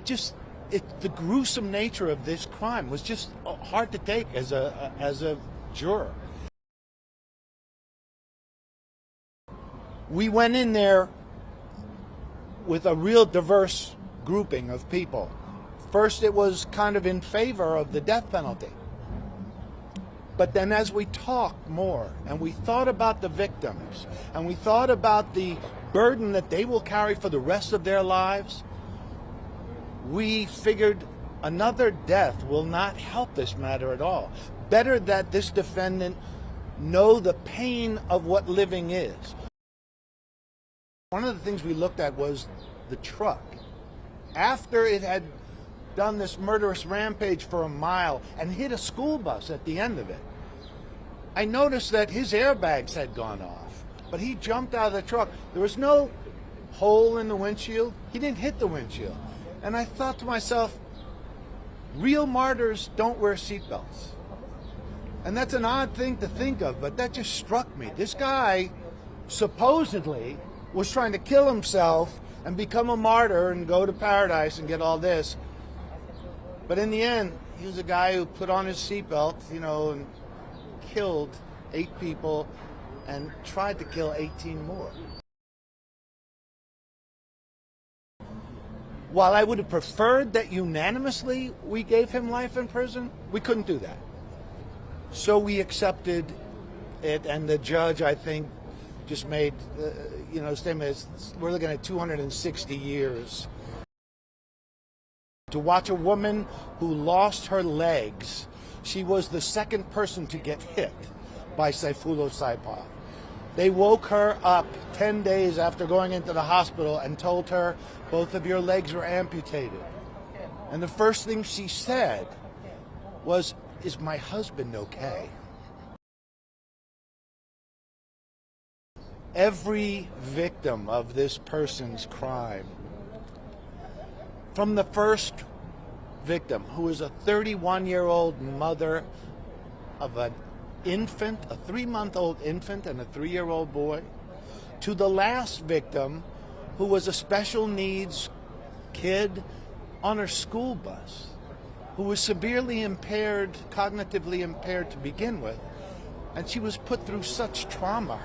the gruesome nature of this crime was just hard to take as a juror. We went in there with a real diverse grouping of people. First, it was kind of in favor of the death penalty. But then as we talked more and we thought about the victims and we thought about the burden that they will carry for the rest of their lives, we figured another death will not help this matter at all. Better that this defendant know the pain of what living is. One of the things we looked at was the truck. After it had done this murderous rampage for a mile and hit a school bus at the end of it, I noticed that his airbags had gone off, but he jumped out of the truck. There was no hole in the windshield. He didn't hit the windshield. And I thought to myself, real martyrs don't wear seatbelts. And that's an odd thing to think of, but that just struck me. This guy supposedly was trying to kill himself and become a martyr and go to paradise and get all this. But in the end, he was a guy who put on his seatbelt, and killed 8 people and tried to kill 18 more. While I would have preferred that unanimously we gave him life in prison, we couldn't do that. So we accepted it, and the judge, I think, just made, statement, we're looking at 260 years. To watch a woman who lost her legs, she was the second person to get hit by Sayfullo Saipov. They woke her up 10 days after going into the hospital and told her, both of your legs were amputated. And the first thing she said was, "Is my husband okay?" Every victim of this person's crime, from the first victim, who is a 31-year-old mother of an infant, a 3-month-old infant and a 3-year-old boy, to the last victim, who was a special needs kid on her school bus, who was severely impaired, cognitively impaired to begin with, and she was put through such trauma.